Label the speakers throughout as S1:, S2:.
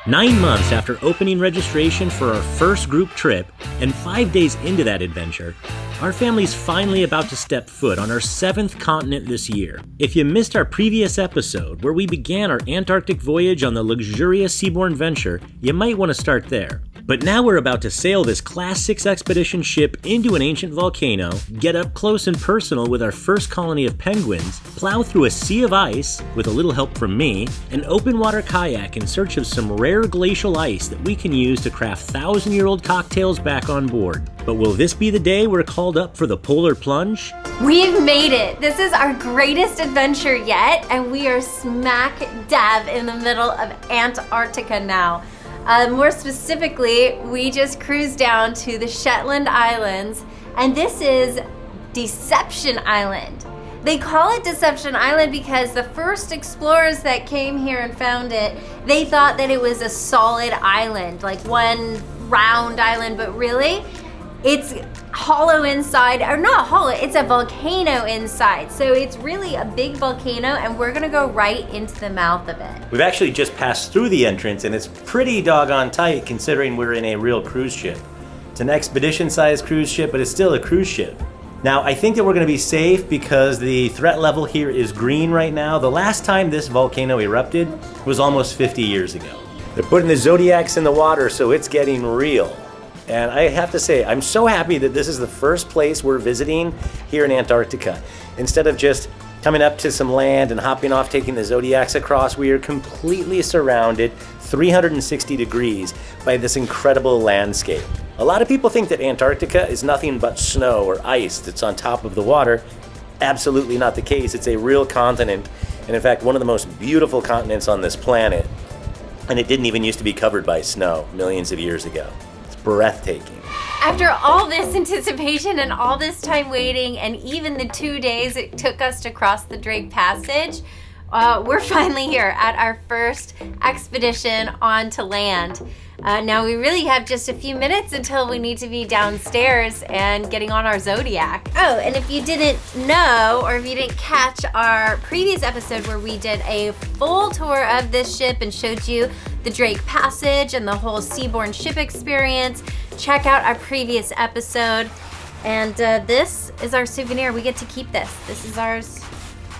S1: 9 months after opening registration for our first group trip, and 5 days into that adventure, our family's finally about to step foot on our 7th continent this year. If you missed our previous episode, where we began our Antarctic voyage on the luxurious Seabourn Venture, you might want to start there. But now we're about to sail this Class 6 expedition ship into an ancient volcano, get up close and personal with our first colony of penguins, plow through a sea of ice, with a little help from me, and open water kayak in search of some rare glacial ice that we can use to craft 1,000-year-old cocktails back on board. But will this be the day we're called up for the Polar Plunge?
S2: We've made it! This is our greatest adventure yet, and we are smack dab in the middle of Antarctica now. More specifically, we just cruised down to the Shetland Islands, and this is Deception Island. They call it Deception Island because the first explorers that came here and found it, they thought that it was a solid island, like one round island, but really, it's hollow inside, or not hollow, it's a volcano inside. So it's really a big volcano, and we're gonna go right into the mouth of it.
S1: We've actually just passed through the entrance, and it's pretty doggone tight considering we're in a real cruise ship. It's an expedition-sized cruise ship, but it's still a cruise ship. Now, I think that we're gonna be safe because the threat level here is green right now. The last time this volcano erupted was almost 50 years ago. They're putting the Zodiacs in the water, so it's getting real. And I have to say, I'm so happy that this is the first place we're visiting here in Antarctica. Instead of just coming up to some land and hopping off, taking the Zodiacs across, we are completely surrounded 360 degrees by this incredible landscape. A lot of people think that Antarctica is nothing but snow or ice that's on top of the water. Absolutely not the case. It's a real continent, and in fact, one of the most beautiful continents on this planet. And it didn't even used to be covered by snow millions of years ago. Breathtaking.
S2: After all this anticipation and all this time waiting, and even the 2 days it took us to cross the Drake Passage, we're finally here at our first expedition onto land. Now we really have just a few minutes until we need to be downstairs and getting on our Zodiac. Oh, and if you didn't know, or if you didn't catch our previous episode where we did a full tour of this ship and showed you the Drake Passage and the whole Seabourn ship experience, check out our previous episode. And this is our souvenir. We get to keep this. This is ours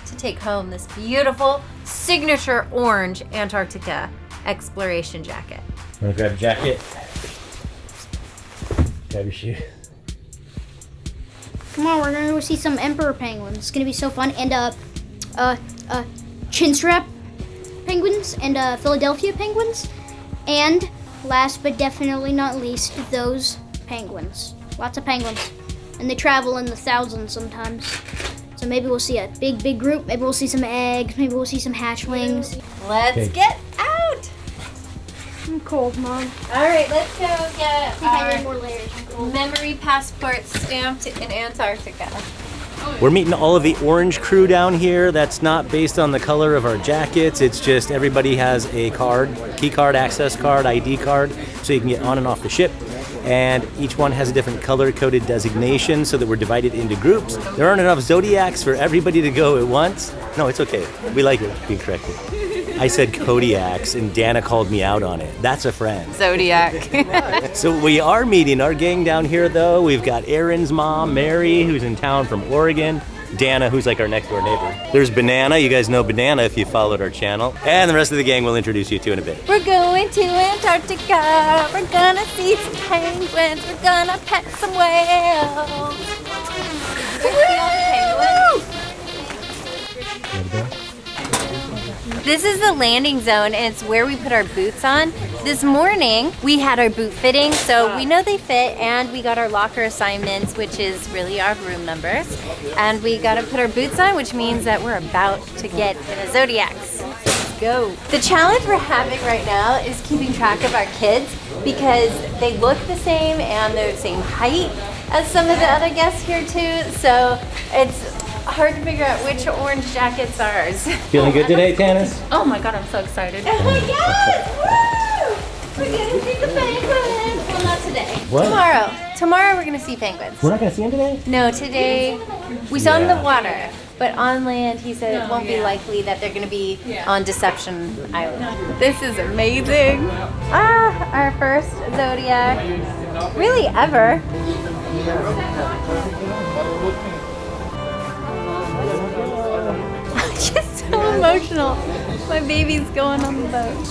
S2: to take home, this beautiful signature orange Antarctica exploration jacket.
S1: Want to grab a jacket? Grab your shoe.
S3: Come on, we're gonna go see some emperor penguins. It's gonna be so fun. And chinstrap penguins and Philadelphia penguins. And last but definitely not least, those penguins. Lots of penguins. And they travel in the thousands sometimes. So maybe we'll see a big group. Maybe we'll see some eggs. Maybe we'll see some hatchlings.
S2: Let's get out!
S3: I'm cold, Mom.
S2: All right, let's go get
S3: I need
S2: our
S3: more layers. I'm cold.
S2: memory passport stamped in Antarctica.
S1: We're meeting all of the orange crew down here. That's not based on the color of our jackets. It's just everybody has a card, key card, access card, ID card, so you can get on and off the ship. And each one has a different color-coded designation so that we're divided into groups. There aren't enough Zodiacs for everybody to go at once. No, it's okay. We like it being corrected. I said Kodiaks, and Dana called me out on it. That's a friend.
S2: Zodiac.
S1: So we are meeting our gang down here, though. We've got Aaron's mom, Mary, who's in town from Oregon. Dana, who's like our next door neighbor. There's Banana. You guys know Banana if you followed our channel. And the rest of the gang we'll introduce you to in a bit.
S2: We're going to Antarctica. We're gonna see some penguins. We're gonna pet some whales. We're gonna see all the penguins. This is the landing zone, and it's where we put our boots on. This morning, we had our boot fitting, so we know they fit, and we got our locker assignments, which is really our room numbers. And we gotta put our boots on, which means that we're about to get in a Zodiacs. Let's go. The challenge we're having right now is keeping track of our kids because they look the same and they're the same height as some of the other guests here too, so it's hard to figure out which orange jacket's ours.
S1: Feeling good today, Tanis?
S2: Oh my god, I'm so excited. Oh my god! Woo! We're gonna see the penguins! Well, not today.
S1: What?
S2: Tomorrow we're gonna see penguins.
S1: We're not gonna see him today?
S2: No, today we saw them in the water. But on land, he said it won't be likely that they're going to be on Deception Island. This is amazing. Our first Zodiac, really ever. I'm just so emotional. My baby's going on the boat.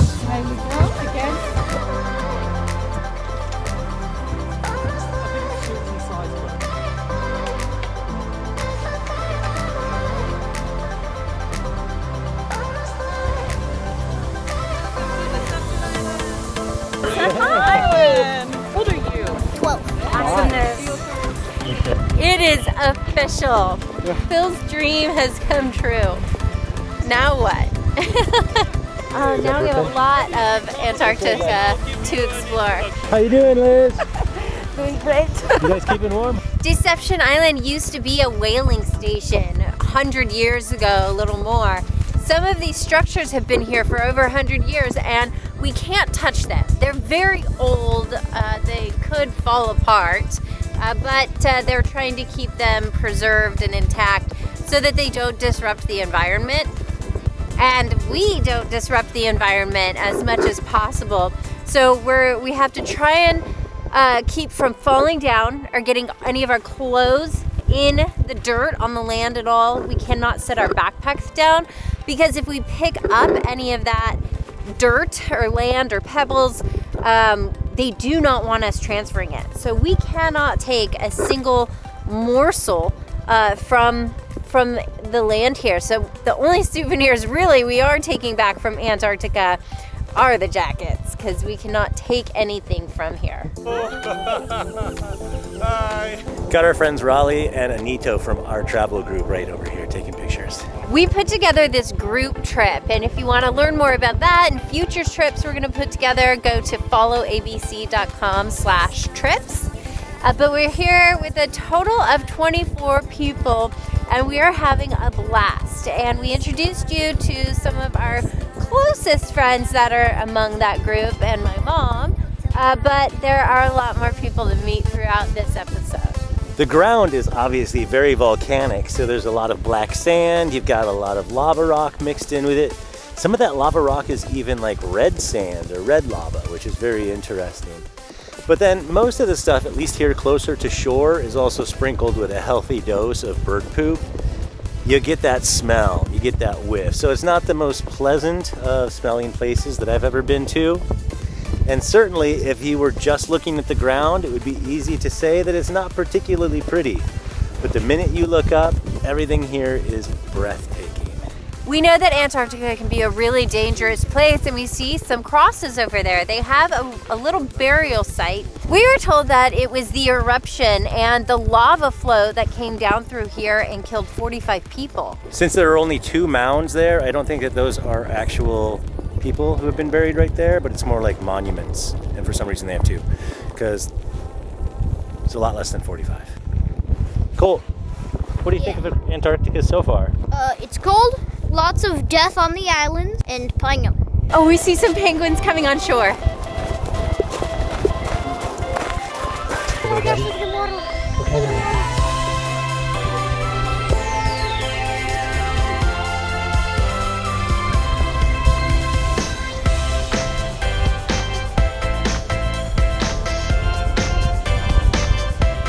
S4: What are you?
S3: 12.
S2: Awesomeness. It is official. Phil's dream has come true. Now what? Now we have a lot of Antarctica to explore.
S1: How you doing, Liz?
S2: Doing great.
S1: You guys keeping warm?
S2: Deception Island used to be a whaling station 100 years ago, a little more. Some of these structures have been here for over 100 years and we can't touch them. They're very old, they could fall apart, but they're trying to keep them preserved and intact so that they don't disrupt the environment. And we don't disrupt the environment as much as possible. So we have to try and keep from falling down or getting any of our clothes in the dirt on the land at all. We cannot set our backpacks down because if we pick up any of that dirt or land or pebbles, they do not want us transferring it. So we cannot take a single morsel from the land here. So the only souvenirs really we are taking back from Antarctica are the jackets, because we cannot take anything from here.
S1: Hi. Got our friends Raleigh and Anito from our travel group right over here taking pictures.
S2: We put together this group trip, and if you want to learn more about that and future trips we're going to put together, go to followabc.com/trips. But we're here with a total of 24 people, and we are having a blast. And we introduced you to some of our closest friends that are among that group and my mom, but there are a lot more people to meet throughout this episode.
S1: The ground is obviously very volcanic, so there's a lot of black sand, you've got a lot of lava rock mixed in with it. Some of that lava rock is even like red sand or red lava, which is very interesting. But then most of the stuff, at least here closer to shore, is also sprinkled with a healthy dose of bird poop. You get that smell, you get that whiff. So it's not the most pleasant of smelling places that I've ever been to. And certainly if you were just looking at the ground, it would be easy to say that it's not particularly pretty. But the minute you look up, everything here is breathtaking.
S2: We know that Antarctica can be a really dangerous place, and we see some crosses over there. They have a little burial site. We were told that it was the eruption and the lava flow that came down through here and killed 45 people.
S1: Since there are only 2 mounds there, I don't think that those are actual people who have been buried right there, but it's more like monuments. And for some reason they have 2, because it's a lot less than 45. Colt, what do you think of Antarctica so far?
S3: It's cold, lots of death on the island, and penguin.
S2: Oh, we see some penguins coming on shore.
S3: Oh my gosh, look at the water.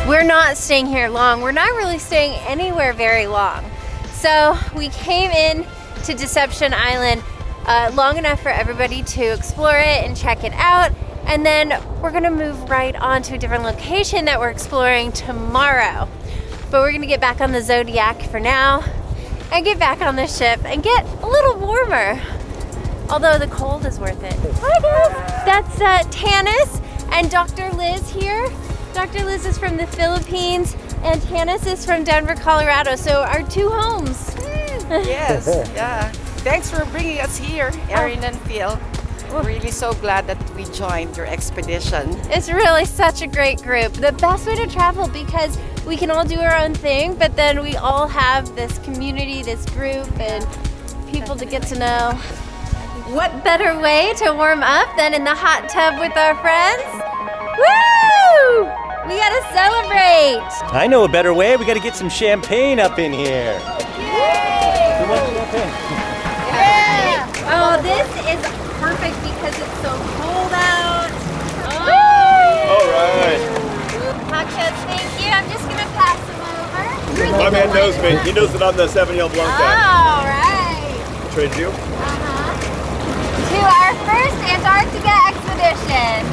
S2: We're not staying here long. We're not really staying anywhere very long. So we came in to Deception Island long enough for everybody to explore it and check it out. And then we're gonna move right on to a different location that we're exploring tomorrow. But we're gonna get back on the Zodiac for now and get back on the ship and get a little warmer. Although the cold is worth it. Hi guys, that's Tanis and Dr. Liz here. Dr. Liz is from the Philippines and Tanis is from Denver, Colorado. So our 2 homes.
S4: Yes, yeah. Thanks for bringing us here, Erin and Phil. We're really so glad that we joined your expedition.
S2: It's really such a great group. The best way to travel because we can all do our own thing, but then we all have this community, this group, and people to get to know. What better way to warm up than in the hot tub with our friends? Woo! We gotta celebrate!
S1: I know a better way. We gotta get some champagne up in here.
S2: Yeah!
S1: Who wants to jump in?
S2: Oh, this is perfect because it's so cold out.
S5: All right.
S2: Nachos, thank you. I'm just gonna pass them over.
S5: My man knows me. He knows that I'm the 7-year-old Bluff guy.
S2: All right.
S5: Trade you?
S2: To our first Antarctica expedition.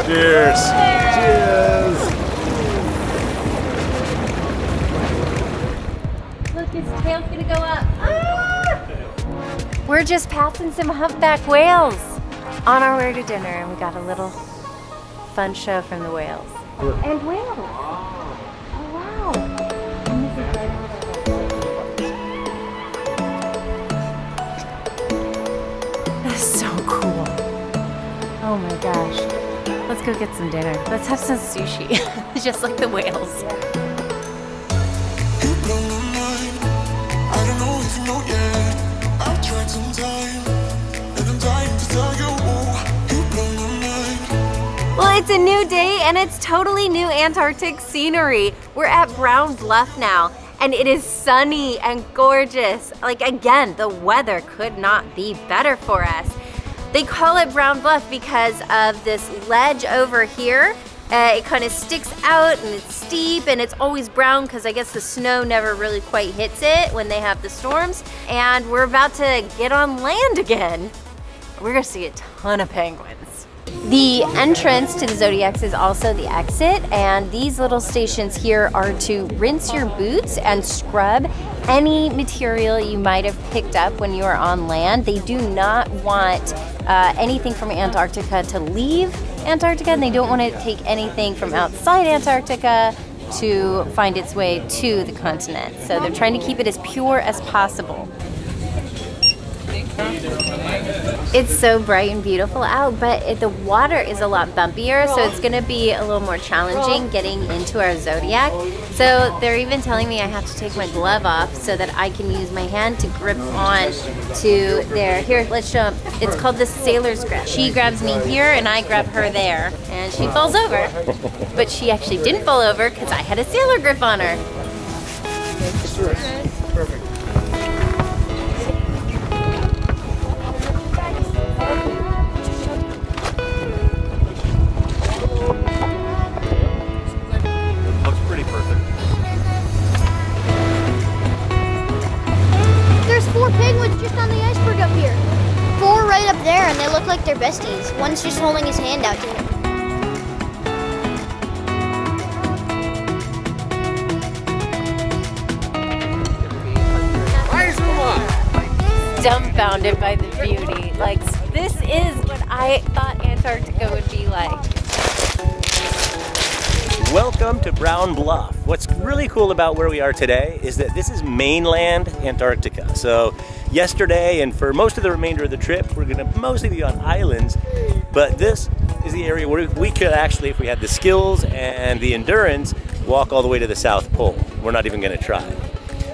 S5: Cheers. Cheers.
S2: Look, his tail's gonna go up. We're just passing some humpback whales on our way to dinner, and we got a little fun show from the whales. And whales. Oh, wow. And this is right over. That's so cool. Oh my gosh. Let's go get some dinner. Let's have some sushi, just like the whales. Well, it's a new day and it's totally new Antarctic scenery. We're at Brown Bluff now and it is sunny and gorgeous. Like again, the weather could not be better for us. They call it Brown Bluff because of this ledge over here. It kind of sticks out and it's steep and it's always brown because I guess the snow never really quite hits it when they have the storms. And we're about to get on land again. We're gonna see a ton of penguins. The entrance to the Zodiacs is also the exit, and these little stations here are to rinse your boots and scrub any material you might have picked up when you are on land. They do not want anything from Antarctica to leave Antarctica, and they don't want to take anything from outside Antarctica to find its way to the continent. So they're trying to keep it as pure as possible. It's so bright and beautiful out, but the water is a lot bumpier, so it's going to be a little more challenging getting into our Zodiac. So they're even telling me I have to take my glove off so that I can use my hand to grip on to their, here, let's show them. It's called the sailor's grip. She grabs me here and I grab her there, and she falls over. But she actually didn't fall over because I had a sailor grip on her.
S5: Perfect.
S1: Looks pretty perfect.
S3: There's 4 penguins just on the iceberg up here. 4 right up there, and they look like they're besties. One's just holding his hand out to him.
S2: Dumbfounded by the beauty. Like, this is what I thought Antarctica would be like.
S1: Welcome to Brown Bluff. What's really cool about where we are today is that this is mainland Antarctica. So yesterday and for most of the remainder of the trip, we're gonna mostly be on islands, but this is the area where we could actually, if we had the skills and the endurance, walk all the way to the South Pole. We're not even gonna try.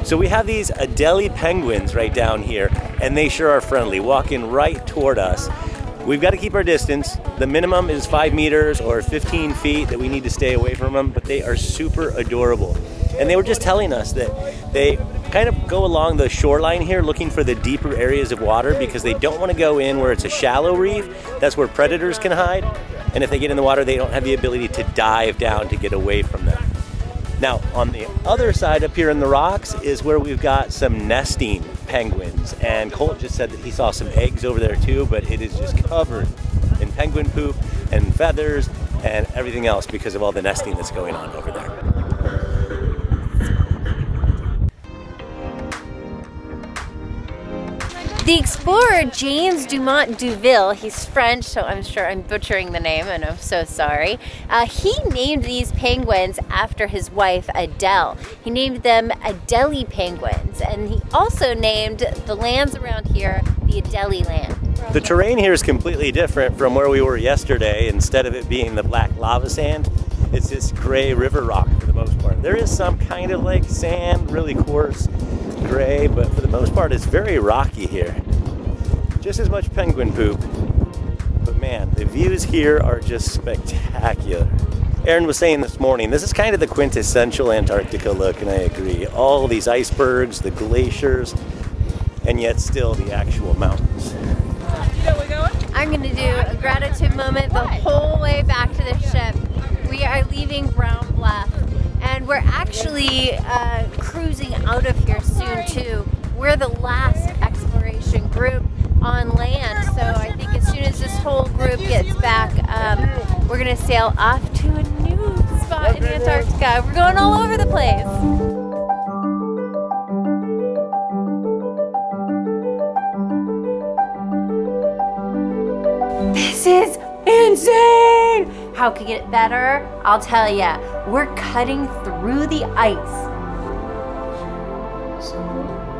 S1: So we have these Adélie penguins right down here, and they sure are friendly, walking right toward us. We've got to keep our distance. The minimum is 5 meters or 15 feet that we need to stay away from them, but they are super adorable. And they were just telling us that they kind of go along the shoreline here looking for the deeper areas of water because they don't want to go in where it's a shallow reef. That's where predators can hide. And if they get in the water, they don't have the ability to dive down to get away from them. Now, on the other side up here in the rocks is where we've got some nesting penguins. And Colt just said that he saw some eggs over there too, but it is just covered in penguin poop and feathers and everything else because of all the nesting that's going on over there.
S2: The explorer James Dumont Duville, he's French, so I'm sure I'm butchering the name, and I'm so sorry. He named these penguins after his wife, Adele. He named them Adélie penguins, and he also named the lands around here the Adélie land.
S1: The terrain here is completely different from where we were yesterday. Instead of it being the black lava sand, it's this gray river rock for the most part. There is some kind of like sand, really coarse gray, but for the most part it's very rocky here. Just as much penguin poop, but man, the views here are just spectacular. Aaron was saying this morning, this is kind of the quintessential Antarctica look, and I agree. All these icebergs, the glaciers, and yet still the actual mountains.
S2: I'm gonna do a gratitude moment the whole way back to the ship. We are leaving Bluff, and we're actually cruising out of here soon too. We're the last exploration group on land, so I think as soon as this whole group gets back, we're gonna sail off to a new spot in Antarctica. We're going all over the place. This is insane! How could it get better? I'll tell ya. We're cutting through the ice.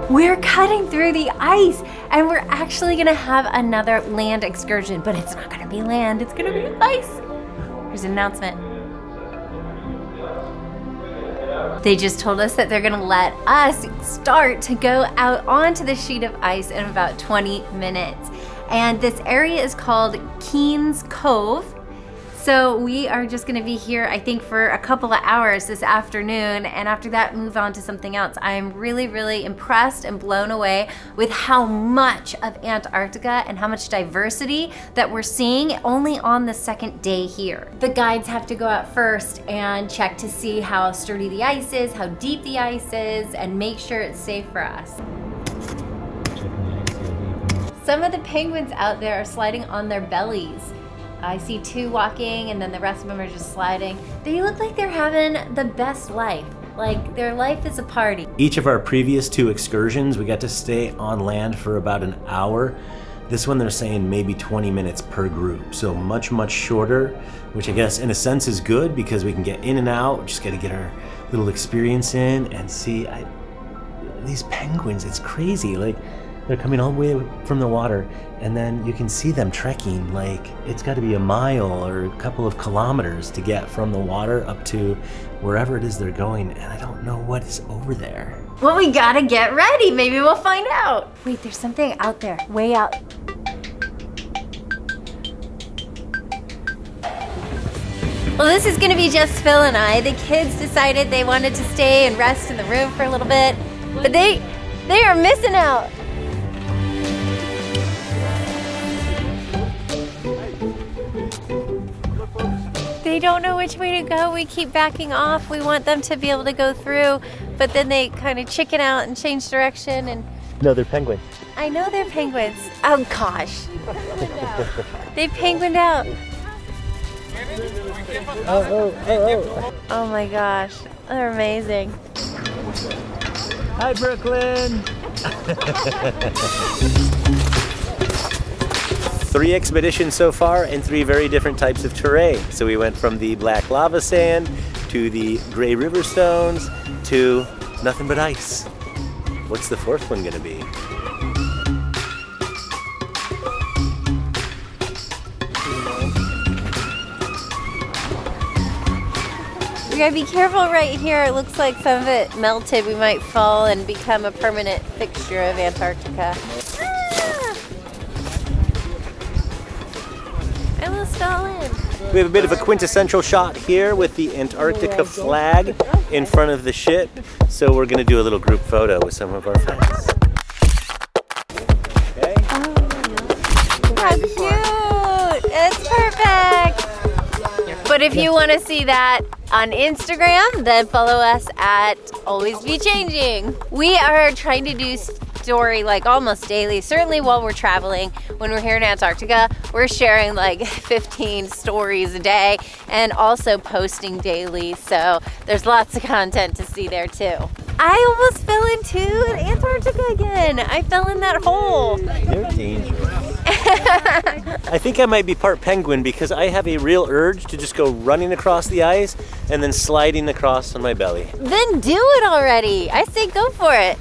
S2: We're cutting through the ice, and we're actually gonna have another land excursion, but it's not gonna be land, it's gonna be ice. Here's an announcement. They just told us that they're gonna let us start to go out onto the sheet of ice in about 20 minutes. And this area is called Keen's Cove. So we are just gonna be here, I think, for a couple of hours this afternoon, and after that move on to something else. I'm really, really impressed and blown away with how much of Antarctica and how much diversity that we're seeing only on the second day here. The guides have to go out first and check to see how sturdy the ice is, how deep the ice is, and make sure it's safe for us. Some of the penguins out there are sliding on their bellies. I see 2 walking, and then the rest of them are just sliding. They look like they're having the best life. Like their life is a party.
S1: Each of our previous 2 excursions, we got to stay on land for about an hour. This one they're saying maybe 20 minutes per group, so much, much shorter, which I guess in a sense is good because we can get in and out. We just got to get our little experience in and see. These penguins, it's crazy. Like, they're coming all the way from the water, and then you can see them trekking. Like, it's got to be a mile or a couple of kilometers to get from the water up to wherever it is they're going, and I don't know what is over there.
S2: Well, we gotta get ready. Maybe we'll find out. Wait, there's something out there, way out. Well, this is gonna be just Phil and I. The kids decided they wanted to stay and rest in the room for a little bit, but they are missing out. They don't know which way to go. We keep backing off. We want them to be able to go through, but then they kind of chicken out and change direction. And
S1: No, they're penguins.
S2: I know they're penguins. Oh gosh. They penguined out. Oh my gosh. They're amazing.
S1: Hi, Brooklyn. 3 expeditions so far and 3 very different types of terrain. So we went from the black lava sand to the gray river stones to nothing but ice. What's the 4th one gonna be?
S2: We gotta be careful right here. It looks like some of it melted. We might fall and become a permanent fixture of Antarctica. I almost fell in.
S1: We have a bit of a quintessential shot here with the Antarctica flag in front of the ship. So we're gonna do a little group photo with some of our friends. Okay.
S2: How cute! It's perfect! But if you want to see that on Instagram, then follow us at Always Be Changing. We are trying to do story like almost daily, certainly while we're traveling. When we're here in Antarctica, we're sharing like 15 stories a day and also posting daily. So there's lots of content to see there too. I almost fell into Antarctica again. I fell in that hole.
S1: You're dangerous. I think I might be part penguin because I have a real urge to just go running across the ice and then sliding across on my belly.
S2: Then do it already. I say go for it.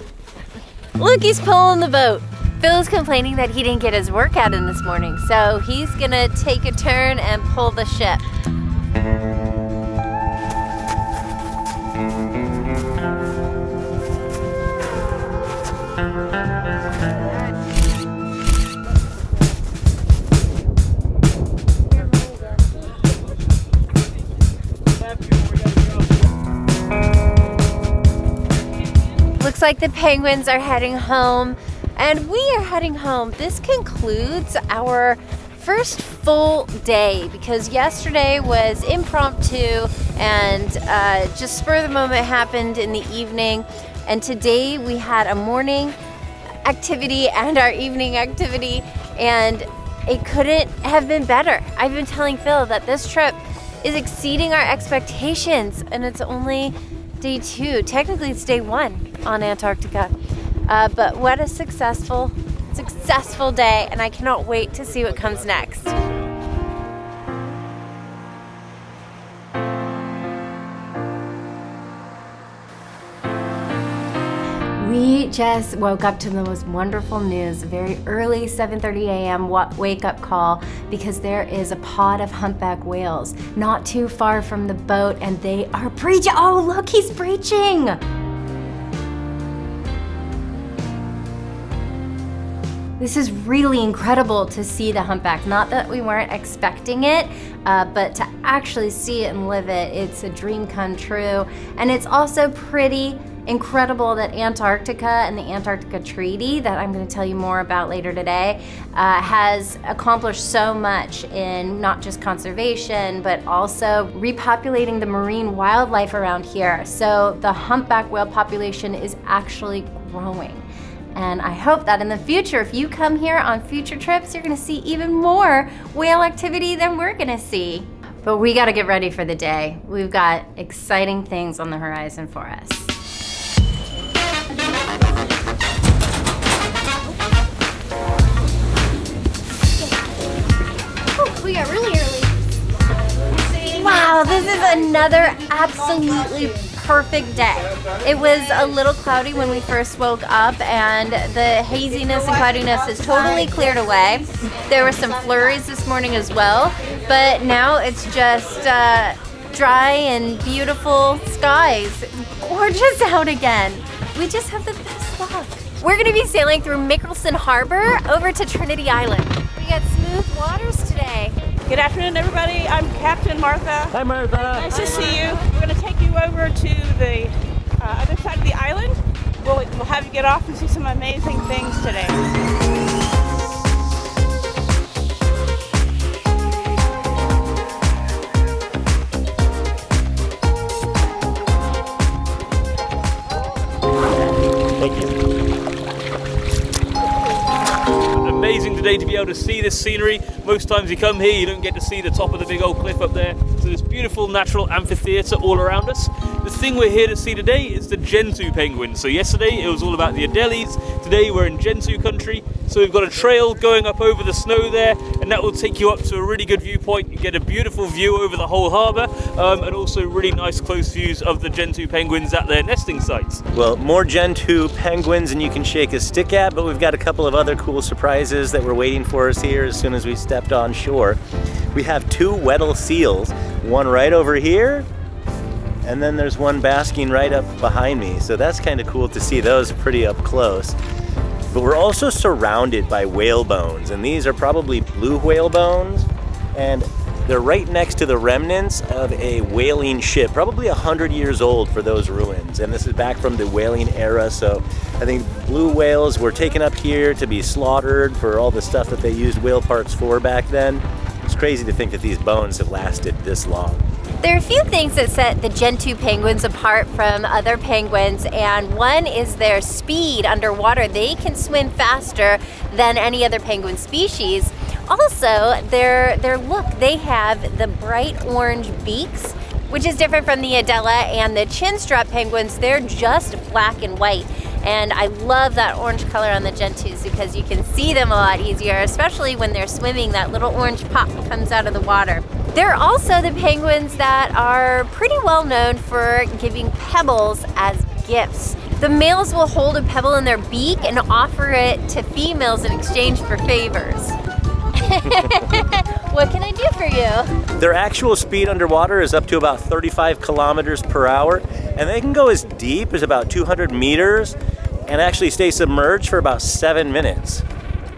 S2: Look, he's pulling the boat. Phil's complaining that he didn't get his workout in this morning, so he's gonna take a turn and pull the ship. like the penguins are heading home, and we are heading home. This concludes our first full day because yesterday was impromptu and just spur of the moment happened in the evening. And today we had a morning activity and our evening activity, and it couldn't have been better. I've been telling Phil that this trip is exceeding our expectations, and it's only day 2. Technically it's day 1 on Antarctica, but what a successful day, and I cannot wait to see what comes next. We just woke up to the most wonderful news, a very early 7:30 a.m. wake-up call, because there is a pod of humpback whales not too far from the boat, and they are breaching. Oh, look, he's breaching! This is really incredible to see the humpback. Not that we weren't expecting it, but to actually see it and live it, it's a dream come true. And it's also pretty incredible that Antarctica and the Antarctica Treaty, that I'm going to tell you more about later today, has accomplished so much in not just conservation, but also repopulating the marine wildlife around here. So the humpback whale population is actually growing. And I hope that in the future, if you come here on future trips, you're going to see even more whale activity than we're going to see. But we got to get ready for the day. We've got exciting things on the horizon for us.
S3: We got really early.
S2: Wow, this is another absolutely perfect day. It was a little cloudy when we first woke up, and the haziness and cloudiness has totally cleared away. There were some flurries this morning as well, but now it's just dry and beautiful skies. Gorgeous out again. We just have the best luck. We're gonna be sailing through Mickelson Harbor over to Trinity Island. We got smooth waters today.
S6: Good afternoon, everybody. I'm Captain Martha.
S1: Hi, Martha.
S6: Nice to see you. We're going to take you over to the other side of the island. We'll have you get off and see some amazing things today.
S1: Thank you.
S7: Amazing today to be able to see this scenery. Most times you come here, you don't get to see the top of the big old cliff up there. So this beautiful natural amphitheatre all around us. The thing we're here to see today is the Gentoo penguins. So yesterday it was all about the Adélies. Today we're in Gentoo country. So we've got a trail going up over the snow there, and that will take you up to a really good viewpoint. You get a beautiful view over the whole harbour, and also really nice close views of the Gentoo penguins at their nesting sites.
S1: Well, more Gentoo penguins than you can shake a stick at, but we've got a couple of other cool surprises that were waiting for us here as soon as we stepped on shore. We have 2 Weddell seals, one right over here, and then there's one basking right up behind me. So that's kind of cool to see those pretty up close. But we're also surrounded by whale bones, and these are probably blue whale bones, and they're right next to the remnants of a whaling ship, probably 100 years old for those ruins. And this is back from the whaling era, so I think blue whales were taken up here to be slaughtered for all the stuff that they used whale parts for back then. It's crazy to think that these bones have lasted this long.
S2: There are a few things that set the Gentoo penguins apart from other penguins, and one is their speed underwater. They can swim faster than any other penguin species. Also, their look. They have the bright orange beaks, which is different from the Adélie and the chinstrap penguins. They're just black and white. And I love that orange color on the Gentoos because you can see them a lot easier, especially when they're swimming. That little orange pop comes out of the water. They're also the penguins that are pretty well known for giving pebbles as gifts. The males will hold a pebble in their beak and offer it to females in exchange for favors. What can I do for you?
S1: Their actual speed underwater is up to about 35 kilometers per hour, and they can go as deep as about 200 meters and actually stay submerged for about 7 minutes.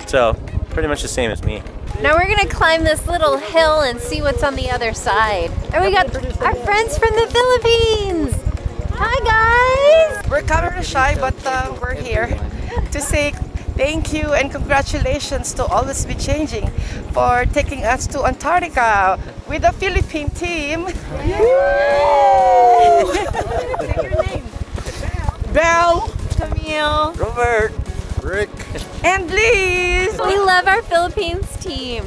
S1: So pretty much the same as me.
S2: Now we're gonna climb this little hill and see what's on the other side. And we got our friends from the Philippines. Hi guys!
S4: We're camera shy, but we're here to say thank you and congratulations to Always Be Changing for taking us to Antarctica with the Philippine team. Belle,
S2: Camille,
S5: Robert, Rick.
S4: and Liz.
S2: we love our Philippines team.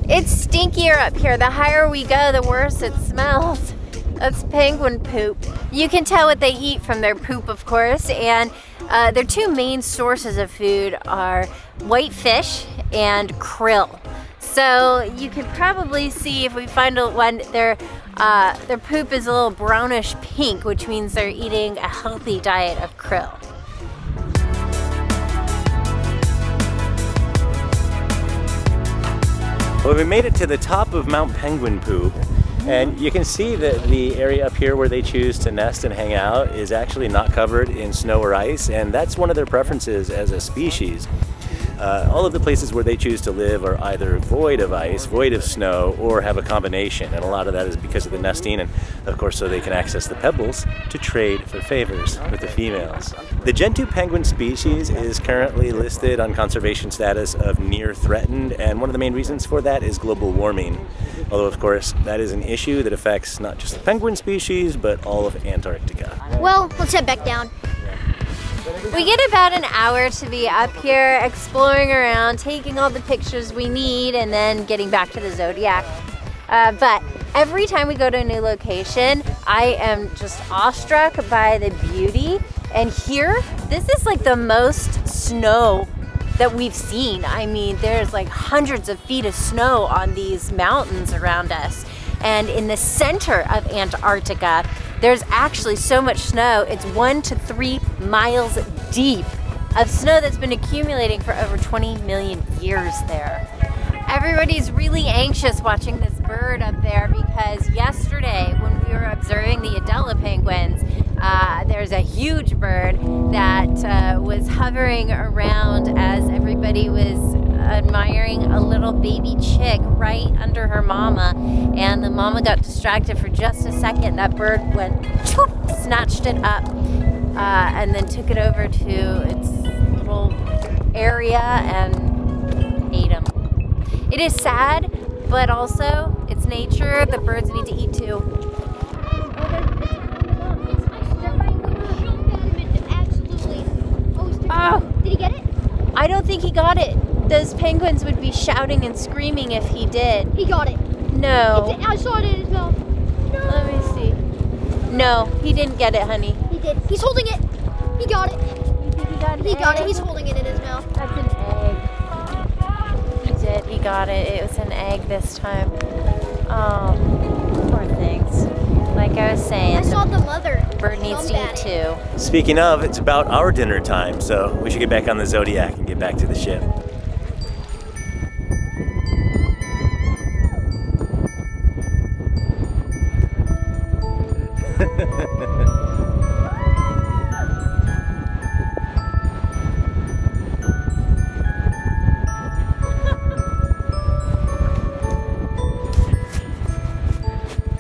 S2: It's stinkier up here. The higher we go, the worse it smells. That's penguin poop. You can tell what they eat from their poop, of course, and their two main sources of food are white fish and krill. So you can probably see if we find one, their poop is a little brownish pink, which means they're eating a healthy diet of krill.
S1: Well, we made it to the top of Mount Penguin Poop, and you can see that the area up here where they choose to nest and hang out is actually not covered in snow or ice, and that's one of their preferences as a species. All of the places where they choose to live are either void of ice, void of snow, or have a combination, and a lot of that is because of the nesting, and of course so they can access the pebbles to trade for favors with the females. The Gentoo penguin species is currently listed on conservation status of near threatened, and one of the main reasons for that is global warming. Although of course that is an issue that affects not just the penguin species, but all of Antarctica.
S3: Well, let's head back down.
S2: We get about an hour to be up here exploring around, taking all the pictures we need, and then getting back to the Zodiac. But every time we go to a new location, I am just awestruck by the beauty. And here, this is like the most snow that we've seen. I mean, there's like hundreds of feet of snow on these mountains around us. And in the center of Antarctica, there's actually so much snow, it's 1 to 3 miles deep of snow that's been accumulating for over 20 million years there. Everybody's really anxious watching this bird up there because yesterday when we were observing the Adélie penguins, there's a huge bird that was hovering around as everybody was admiring a little baby chick right under her mama, and the mama got distracted for just a second. That bird went choop, snatched it up and then took it over to its little area and ate him. It is sad, but also it's nature. The birds need to eat too.
S3: Oh, did he get it?
S2: I don't think he got it. Those penguins would be shouting and screaming if he did.
S3: He got it.
S2: No.
S3: I saw it in his mouth.
S2: Let me see. No, he didn't get it, honey.
S3: He did. He's holding it. He got it.
S2: You think he got it?
S3: He got it. He's holding it in his mouth.
S2: That's an egg. He did. He got it. It was an egg this time. Oh, poor things. Like I was saying,
S3: I saw the mother.
S2: bird needs to eat too.
S1: Speaking of, it's about our dinner time, so we should get back on the Zodiac and get back to the ship.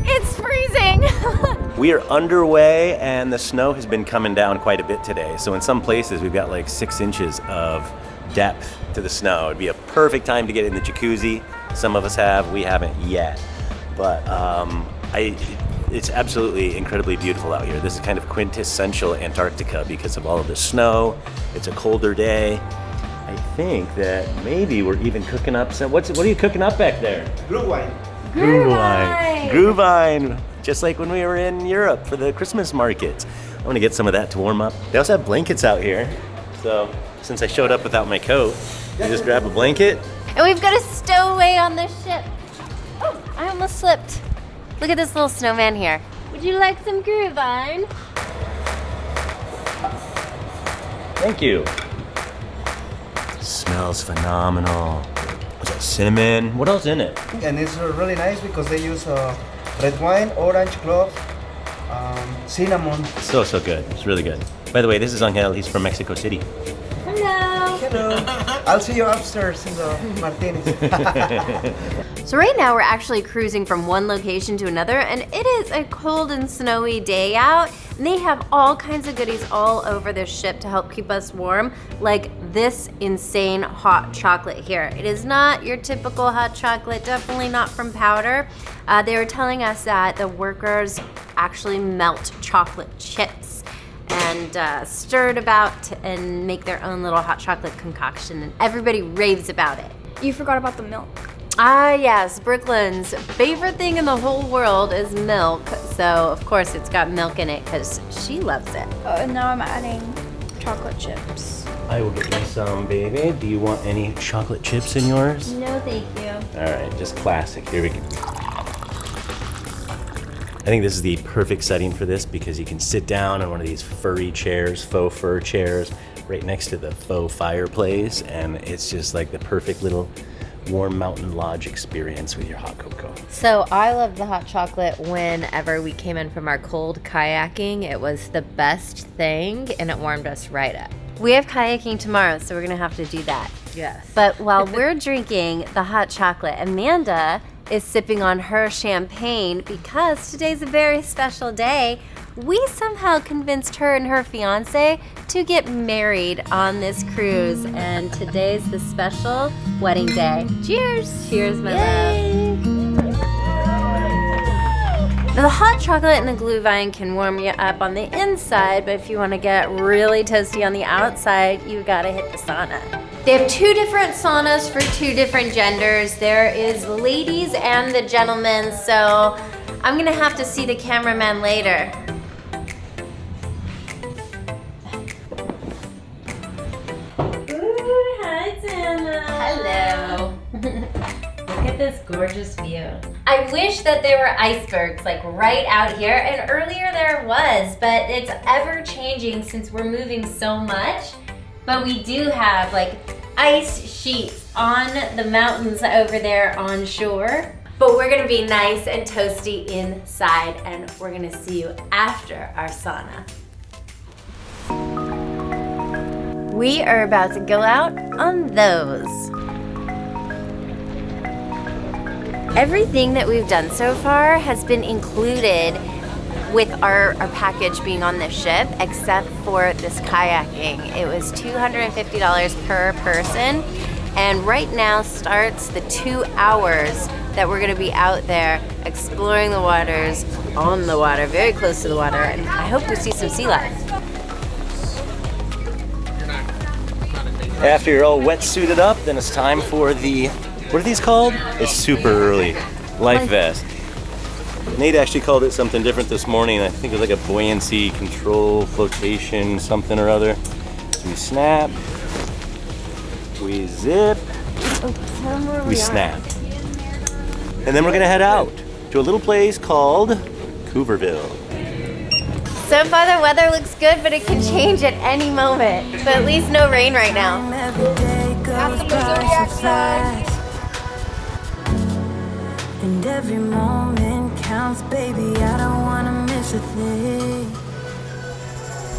S2: It's freezing!
S1: We are underway, and the snow has been coming down quite a bit today. So in some places, we've got like 6 inches of depth to the snow. It'd be a perfect time to get in the jacuzzi. Some of us have, we haven't yet. But it's absolutely incredibly beautiful out here. This is kind of quintessential Antarctica because of all of the snow. It's a colder day. I think that maybe we're even cooking up some, what are you cooking up back there?
S5: Glühwein.
S1: Glühwein. Glühwein. Just like when we were in Europe for the Christmas markets. I want to get some of that to warm up. They also have blankets out here. So since I showed up without my coat, I just grab a blanket.
S2: And we've got a stowaway on the ship. Oh, I almost slipped. Look at this little snowman here. Would you like some Glühwein?
S1: Thank you. Smells phenomenal. What's that, cinnamon? What else in it?
S8: And it's really nice because they use red wine, orange clove, cinnamon.
S1: So good. It's really good. By the way, this is Angel. He's from Mexico City.
S2: Hello.
S8: Hello. I'll see you upstairs in the Martinis.
S2: So right now we're actually cruising from one location to another, and it is a cold and snowy day out. And they have all kinds of goodies all over this ship to help keep us warm, like this insane hot chocolate here. It is not your typical hot chocolate, definitely not from powder. They were telling us that the workers actually melt chocolate chips and stir it about and make their own little hot chocolate concoction, and everybody raves about it.
S9: You forgot about the milk.
S2: Ah yes, Brooklyn's favorite thing in the whole world is milk. So of course it's got milk in it because she loves it.
S9: And now I'm adding chocolate chips.
S1: I will get you some, baby. Do you want any chocolate chips in yours?
S2: No, thank you.
S1: All right, just classic. Here we go. I think this is the perfect setting for this because you can sit down on one of these furry chairs, faux fur chairs, right next to the faux fireplace, and it's just like the perfect little warm mountain lodge experience with your hot cocoa.
S2: So I love the hot chocolate whenever we came in from our cold kayaking. It was the best thing and it warmed us right up. We have kayaking tomorrow, so we're gonna have to do that.
S10: Yes.
S2: But while we're drinking the hot chocolate, Amanda is sipping on her champagne because today's a very special day. We somehow convinced her and her fiance to get married on this cruise, and today's the special wedding day. Cheers! Cheers, my love. Now, the hot chocolate and the glühwein can warm you up on the inside, but if you want to get really toasty on the outside, you gotta hit the sauna. They have 2 different saunas for 2 different genders. There is the ladies and the gentlemen, so I'm gonna have to see the cameraman later. Ooh, hi, Tana. Hello. Look at this gorgeous view. I wish that there were icebergs like right out here, and earlier there was, but it's ever changing since we're moving so much. But we do have like ice sheets on the mountains over there on shore. But we're gonna be nice and toasty inside, and we're gonna see you after our sauna. We are about to go out on those. Everything that we've done so far has been included with our package being on this ship, except for this kayaking. It was $250 per person, and right now starts the 2 hours that we're gonna be out there exploring the waters, on the water, very close to the water, and I hope we see some sea life.
S1: After you're all wetsuited up, then it's time for the, what are these called? It's super early. Life vest. Nate actually called it something different this morning. I think it was like a buoyancy control flotation something or other. So we snap, we zip, we snap. And then we're gonna head out to a little place called Cooverville.
S2: So far the weather looks good, but it can change at any moment. But at least no rain right now.
S11: After the Zodiac side. And every moment counts, baby, I don't wanna miss a thing.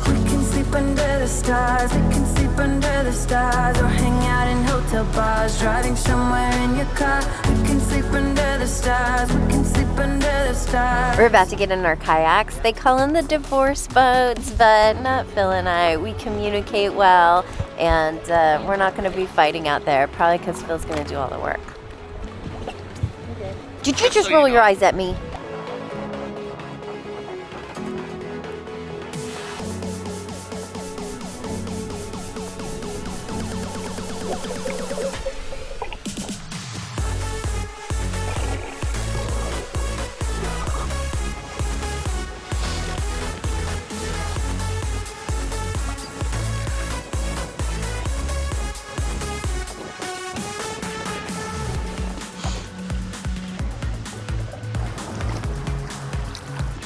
S11: We can sleep under the stars, we can sleep under the stars, or hang out in hotel bars, driving somewhere in your car. We can sleep under the stars, we can sleep under the stars.
S2: We're about to get in our kayaks. They call them the divorce boats, but not Phil and I. We communicate well, and we're not gonna be fighting out there, probably because Phil's gonna do all the work. Did you just roll your eyes at me?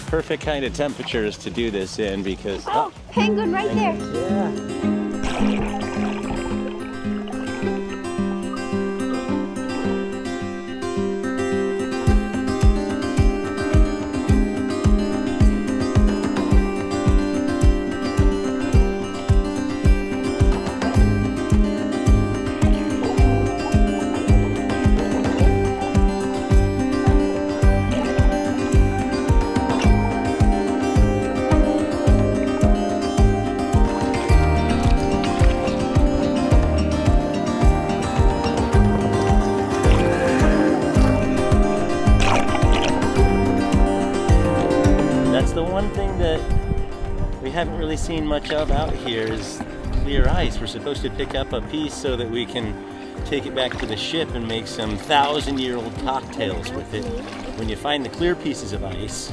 S1: Perfect kind of temperatures to do this in because
S2: Oh, penguin right there.
S1: yeah. haven't really seen much of out here is clear ice. We're supposed to pick up a piece so that we can take it back to the ship and make some 1,000-year-old cocktails with it. When you find the clear pieces of ice,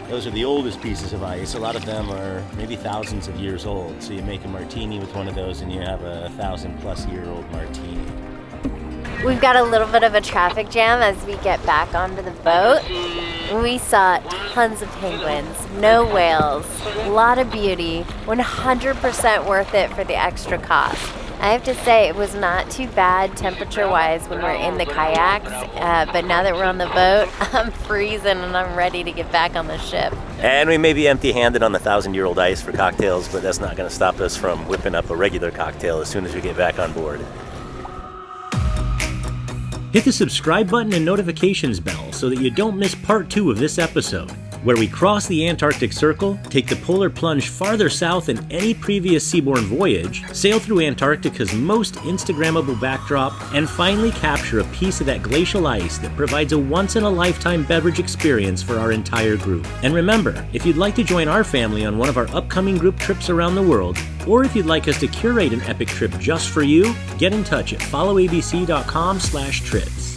S1: those are the oldest pieces of ice. A lot of them are maybe thousands of years old. So you make a martini with one of those and you have a 1,000-plus-year-old martini.
S2: We've got a little bit of a traffic jam as we get back onto the boat. We saw tons of penguins, no whales, a lot of beauty, 100% worth it for the extra cost. I have to say it was not too bad temperature-wise when we're in the kayaks, but now that we're on the boat, I'm freezing and I'm ready to get back on the ship.
S1: And we may be empty-handed on the 1,000-year-old ice for cocktails, but that's not going to stop us from whipping up a regular cocktail as soon as we get back on board.
S10: Hit the subscribe button and notifications bell so that you don't miss part 2 of this episode, where we cross the Antarctic Circle, take the Polar Plunge farther south than any previous seabourn voyage, sail through Antarctica's most Instagrammable backdrop, and finally capture a piece of that glacial ice that provides a once-in-a-lifetime beverage experience for our entire group. And remember, if you'd like to join our family on one of our upcoming group trips around the world, or if you'd like us to curate an epic trip just for you, get in touch at followabc.com/trips.